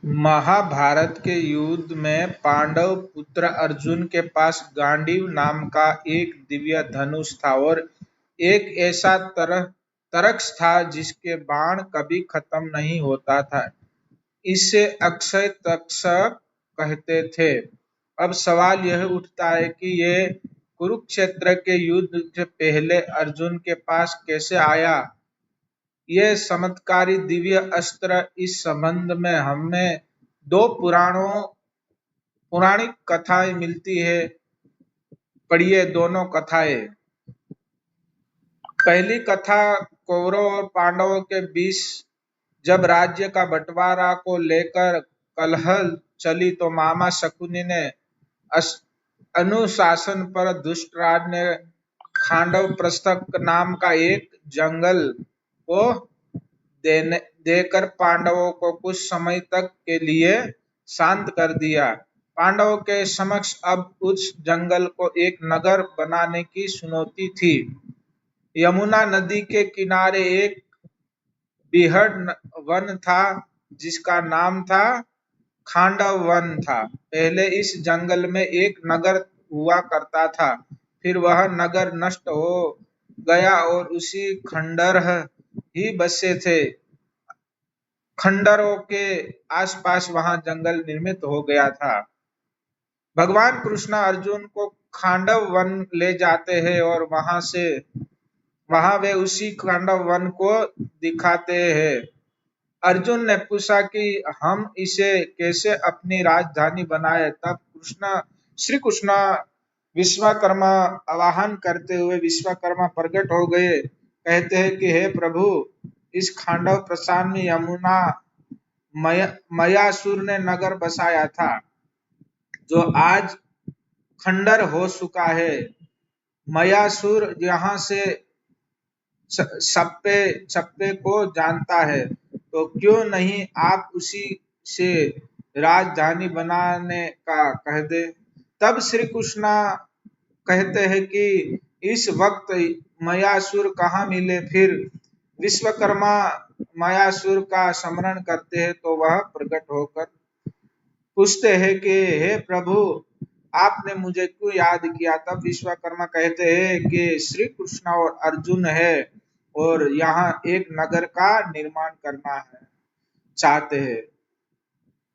महाभारत के युद्ध में पांडव पुत्र अर्जुन के पास गांडीव नाम का एक दिव्य धनुष था और एक ऐसा तरकस था जिसके बाण कभी खत्म नहीं होता था। इसे अक्षय तक्षक कहते थे। अब सवाल यह उठता है कि ये कुरुक्षेत्र के युद्ध से पहले अर्जुन के पास कैसे आया। ये चमत्कारी दिव्य अस्त्र। इस संबंध में हमें दो पौराणिक कथाएं मिलती है। पढ़िए दोनों कथाएं। पहली कथा कौरव और पांडवों के बीच जब राज्य का बंटवारा को लेकर कलह चली तो मामा शकुनी ने अनुशासन पर दुष्टराज ने खांडव प्रस्थक नाम का एक जंगल को देकर पांडवों को कुछ समय तक के लिए शांत कर दिया। पांडवों के समक्ष अब उस जंगल को एक नगर बनाने की चुनौती थी। यमुना नदी के किनारे एक बृहद वन था जिसका नाम था खांडव वन था। पहले इस जंगल में एक नगर हुआ करता था, फिर वह नगर नष्ट हो गया और उसी खंडहर ही बसे थे। खंडहरों के आसपास वहां जंगल निर्मित हो गया था। भगवान कृष्ण अर्जुन को खांडव वन ले जाते हैं और वहां वे उसी खांडव वन को दिखाते हैं। अर्जुन ने पूछा कि हम इसे कैसे अपनी राजधानी बनाए। तब श्री कृष्ण विश्वकर्मा आवाहन करते हुए विश्वकर्मा प्रकट हो गए। कहते हैं कि हे प्रभु, इस खांडव प्रस्थान में यमुना मयासुर ने नगर बसाया था जो आज खंडर हो चुका है। मयासुर यहाँ से सप्पे को जानता है, तो क्यों नहीं आप उसी से राजधानी बनाने का कह दे। तब श्री कृष्ण कहते हैं कि इस वक्त मयासुर कहाँ मिले। फिर विश्वकर्मा मयासुर का स्मरण करते हैं तो वह प्रकट होकर पूछते हैं कि हे प्रभु, आपने मुझे क्यों याद किया। तब विश्वकर्मा कहते हैं कि श्री कृष्ण और अर्जुन है और यहाँ एक नगर का निर्माण करना है चाहते हैं।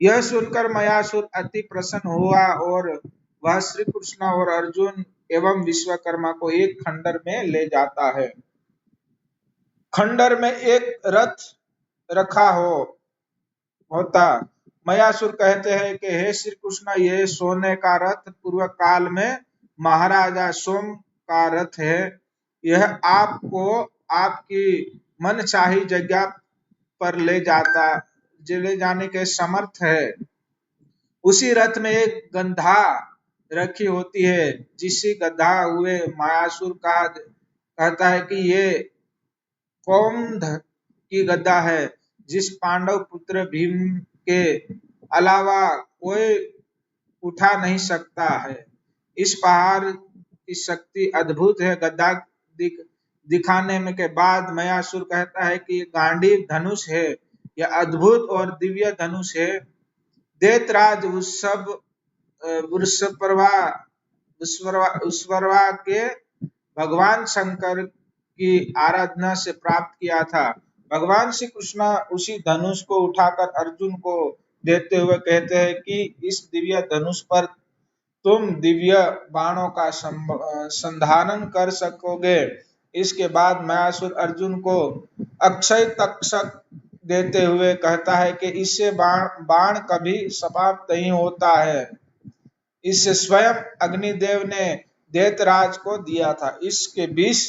यह सुनकर मयासुर अति प्रसन्न हुआ और वह श्री कृष्ण और अर्जुन एवं विश्वकर्मा को एक खंडर में ले जाता है। खंडर में एक रथ रखा होता। मयासुर कहते हैं कि हे श्री कृष्ण, यह सोने का रथ पूर्व काल में महाराजा सोम का रथ है। यह आपको आपकी मनचाही जगह पर ले जाने के समर्थ है। उसी रथ में एक गधा रखी होती है जिसे गधा हुए मयासुर कहता है कि ये कौंध की गदा है जिस पांडव पुत्र भीम के अलावा कोई उठा नहीं सकता है। इस पहाड़ की शक्ति अद्भुत है। गदा दिखाने में के बाद मयासुर कहता है कि गांडीव धनुष है। यह अद्भुत और दिव्य धनुष है। दैत्यराज उस्वरवा के भगवान शंकर की आराधना से प्राप्त किया था। भगवान श्री कृष्ण उसी धनुष को उठाकर अर्जुन को देते हुए कहते हैं कि इस दिव्य धनुष पर तुम दिव्य बाणों का संधारण कर सकोगे। इसके बाद मयासुर अर्जुन को अक्षय तक्षक देते हुए कहता है कि इससे बाण कभी समाप्त नहीं होता है। इससे स्वयं अग्निदेव ने दैत्यराज को दिया था। इसके बीच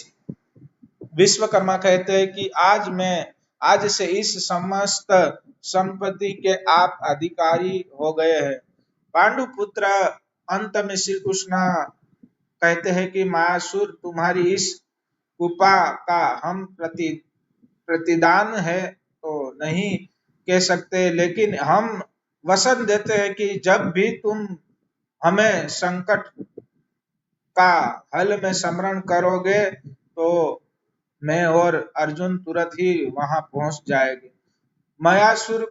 विश्वकर्मा कहते हैं कि आज से इस समस्त संपत्ति के आप अधिकारी हो गए हैं। पांडु पुत्र अंत में श्री कृष्ण कहते हैं कि मयासुर, तुम्हारी इस कृपा का हम प्रतिदान है तो नहीं कह सकते, लेकिन हम वचन देते हैं कि जब भी तुम हमें संकट का हल में स्मरण करोगे तो मैं और अर्जुन तुरंत ही वहां पहुंच जाएंगे। मयासुर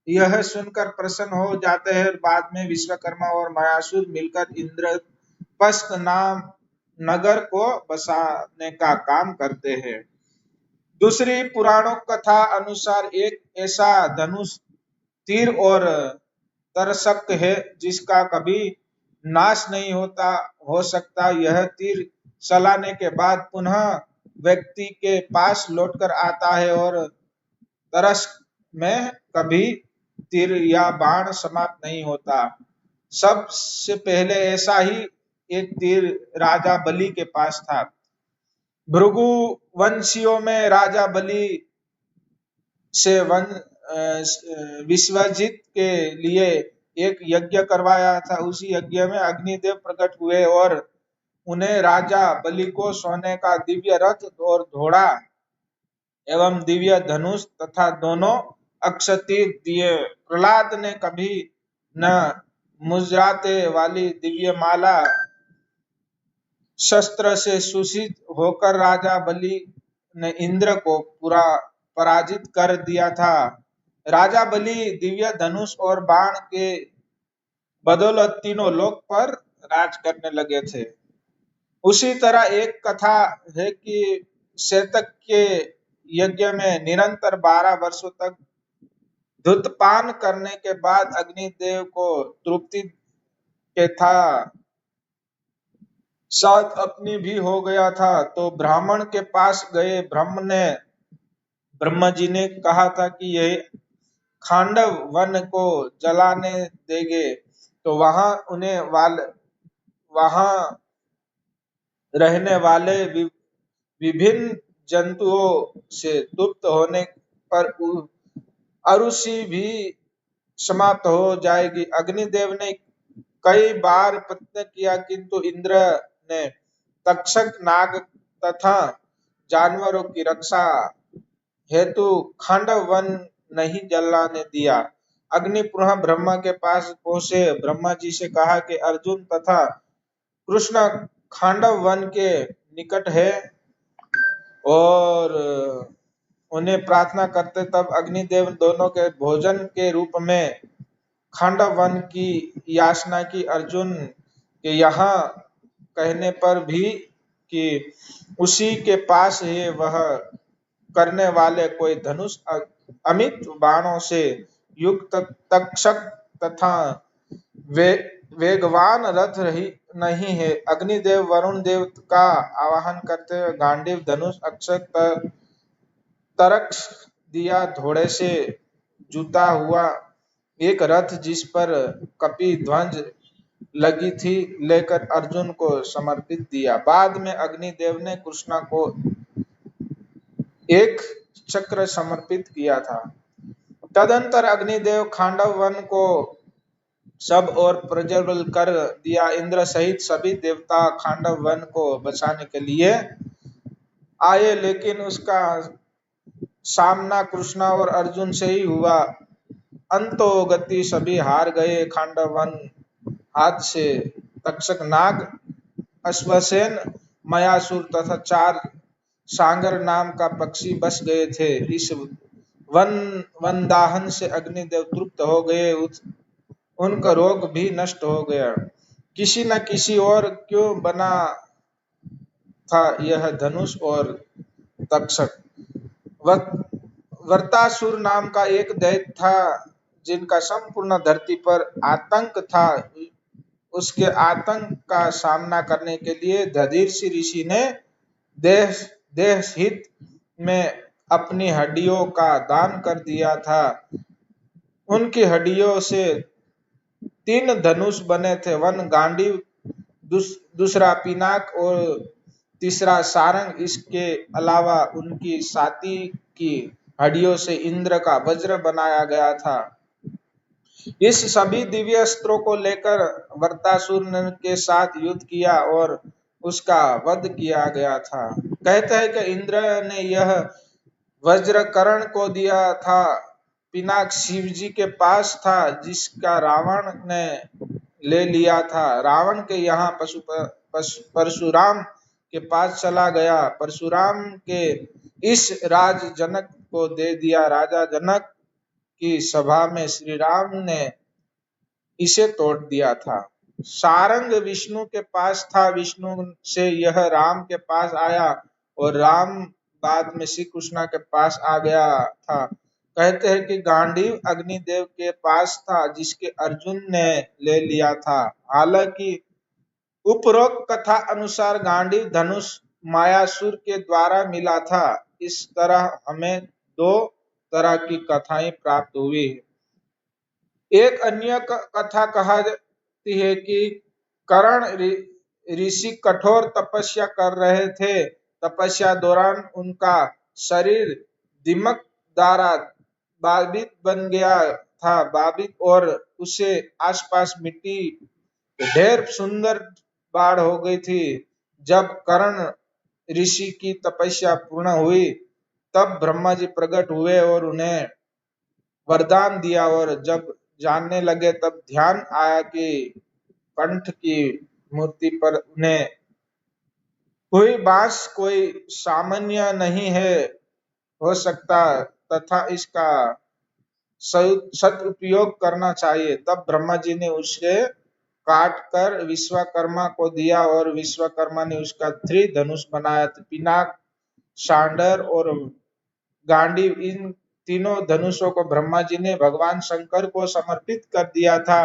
यह सुनकर प्रसन्न हो जाते हैं और बाद में विश्वकर्मा और मयासुर मिलकर इंद्रप्रस्थ नाम नगर को बसाने का काम करते हैं। दूसरी पुराणों कथा अनुसार एक ऐसा धनुष तीर और तरसक है जिसका कभी नाश नहीं होता हो सकता। यह तीर चलाने के बाद पुनः व्यक्ति के पास लौटकर आता है और तरस में कभी तीर या बाण समाप्त नहीं होता। सबसे पहले ऐसा ही एक तीर राजा बलि के पास था। भृगु वंशियों में राजा बलि से विश्वजित के लिए एक यज्ञ करवाया था। उसी यज्ञ में अग्निदेव प्रकट हुए और उन्हें राजा बलि को सोने का दिव्य रथ और घोड़ा एवं दिव्य धनुष तथा दोनों अक्षतीर दिए। प्रहलाद ने कभी न मुजराते वाली दिव्य माला शस्त्र से सुषित होकर राजा बलि ने इंद्र को पूरा पराजित कर दिया था। राजा बलि दिव्य धनुष और बाण के बदौलत तीनों लोक पर राज करने लगे थे। उसी तरह एक कथा है कि शतक के यज्ञ में निरंतर 12 वर्षों तक धूतपान करने के बाद अग्निदेव को तृप्ति के था साथ अपनी भी हो गया था, तो ब्राह्मण के पास गए। ब्रह्मा जी ने कहा था कि यह खांडव वन को जलाने देंगे, तो वहां रहने वाले विभिन्न जंतुओं से तृप्त होने पर अरुषि भी समाप्त हो जाएगी। अग्निदेव ने कई बार प्रयत्न किया किंतु इंद्र ने तक्षक नाग तथा जानवरों की रक्षा हेतु खांडव वन नहीं जलाने दिया। अग्नि पुनः ब्रह्मा के पास पहुंचे। ब्रह्मा जी से कहा कि अर्जुन तथा कृष्ण खांडव वन के निकट है और उन्हें प्रार्थना करते। तब अग्निदेव दोनों के भोजन के रूप में खांडव वन की याचना की। अर्जुन के यहाँ कहने पर भी कि उसी के पास है, वह करने वाले कोई धनुष अमित बाणों से युक्त तक्षक तथा वेगवान रथ नहीं है। अग्निदेव वरुण देव का आवाहन करते हुए गांडीव धनुष अक्षक तरक्ष दिया। घोड़े से जुता हुआ एक रथ जिस पर कपि ध्वज लगी थी लेकर अर्जुन को समर्पित दिया। बाद में अग्निदेव ने कृष्ण को एक चक्र समर्पित किया था। तदंतर अग्निदेव खांडव वन को सब और प्रज्वल कर दिया। इंद्र सहित सभी देवता खांडव वन को बचाने के लिए आए, लेकिन उसका सामना कृष्ण और अर्जुन से ही हुआ। अंतोगति सभी हार गए। खांडव वन हाथ से तक्षक नाग, अश्वसेन, मयासुर तथा 4 सांगर नाम का पक्षी बच गए थे। इस वनदाहन से अग्निदेव तृप्त हो गए। उनका रोग भी नष्ट हो गया। किसी न किसी और क्यों बना था यह धनुष और तक्षक। वर्तासुर नाम का एक दैत्य था जिनका संपूर्ण धरती पर आतंक था। उसके आतंक का सामना करने के लिए दधीचि ऋषि ने देह हित में अपनी हड्डियों का दान कर दिया था। उनकी हड्डियों से 3 धनुष बने थे। वन गांडीव, दूसरा पिनाक और तीसरा सारंग। इसके अलावा उनकी छाती की हड्डियों से इंद्र का वज्र बनाया गया था। इस सभी दिव्य अस्त्रों को लेकर वर्तासुर के साथ युद्ध किया और उसका वध किया गया था। कहते हैं कि इंद्र ने यह वज्र कर्ण को दिया था। पिनाक शिव जी के पास था जिसका रावण ने ले लिया था। रावण के यहाँ परशुराम के पास चला गया। परशुराम के इस राज जनक को दे दिया। राजा जनक की सभा में श्री राम ने इसे तोड़ दिया था। सारंग विष्णु के पास था, विष्णु से यह राम के पास आया और राम बाद में श्री कृष्ण के पास आ गया था। कहते हैं कि गांडीव अग्निदेव के पास था, जिसके अर्जुन ने ले लिया था। हालांकि उपरोक्त कथा अनुसार गांडीव धनुष मायासुर के द्वारा मिला था। इस तरह हमें दो तरह की कथाएं प्राप्त हुई। एक अन्य कथा कहती है कि कर्ण ऋषि कठोर तपस्या कर रहे थे। तपस्या दौरान उनका शरीर दिमक द्वारा बाधित बन गया था, बाधित, और उसे आसपास मिट्टी ढेर सुंदर बाढ़ हो गई थी। जब कर्ण ऋषि की तपस्या पूर्ण हुई तब ब्रह्मा जी प्रकट हुए और उन्हें वरदान दिया, और जब जानने लगे तब ध्यान आया कि कंठ की मूर्ति पर उन्हें कोई बांस कोई सामान्य नहीं है हो सकता तथा इसका सदुपयोग करना चाहिए। तब ब्रह्मा जी ने उसे काट कर विश्वकर्मा को दिया और विश्वकर्मा ने उसका धनुष बनाया। पिनाक, सांडर और गांडीव, इन तीनों धनुषों को ब्रह्मा जी ने भगवान शंकर को समर्पित कर दिया था।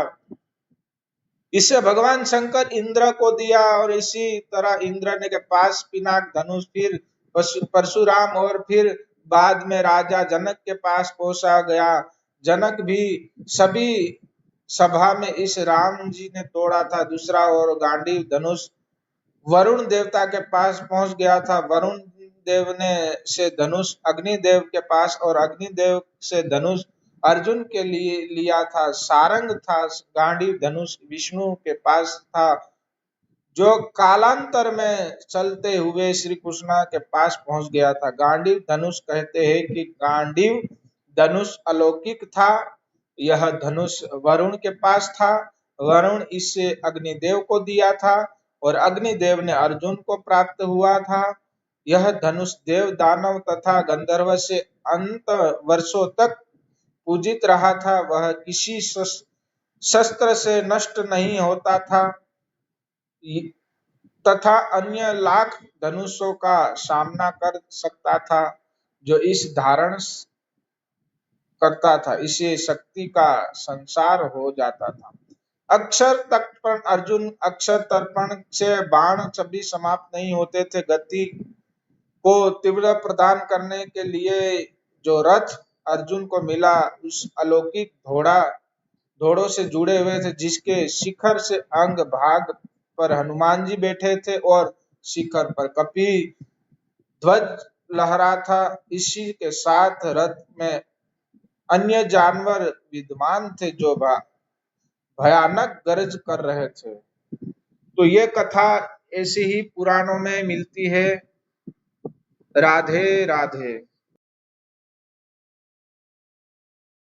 इसे भगवान शंकर इंद्र को दिया और इसी तरह इंद्र ने के पास पिनाक धनुष, फिर परशुराम और फिर बाद में राजा जनक के पास पहुंचा गया। जनक भी सभी सभा में इस राम जी ने तोड़ा था। दूसरा और गांडीव धनुष वरुण देवता के पास पहुंच गया था। वरुण देव ने से धनुष अग्निदेव के पास और अग्निदेव से धनुष अर्जुन के लिए लिया था। सारंग था गांडीव धनुष विष्णु के पास था, जो कालांतर में चलते हुए श्री कृष्ण के पास पहुंच गया था। गांडीव धनुष कहते हैं कि गांडीव धनुष अलौकिक था। यह धनुष वरुण के पास था। वरुण इसे अग्निदेव को दिया था और अग्निदेव ने अर्जुन को प्राप्त हुआ था। यह धनुष देव, दानव तथा गंधर्व से अंत वर्षों तक पूजित रहा था। वह किसी शस्त्र से नष्ट नहीं होता था तथा अन्य लाख धनुषों का सामना कर सकता था। जो इस धारण करता था, इसे शक्ति का संसार हो जाता था। अक्षर तर्पण, अर्जुन अक्षर तर्पण से बाण कभी समाप्त नहीं होते थे। गति को तीव्र प्रदान करने के लिए जो रथ अर्जुन को मिला, उस अलौकिक घोड़ों से जुड़े हुए थे, जिसके शिखर से अंग भाग पर हनुमान जी बैठे थे और शिखर पर कपि ध्वज लहरा था। इसी के साथ रथ में अन्य जानवर विद्यमान थे जो भयानक गरज कर रहे थे। तो ये कथा ऐसी ही पुराणों में मिलती है। राधे राधे।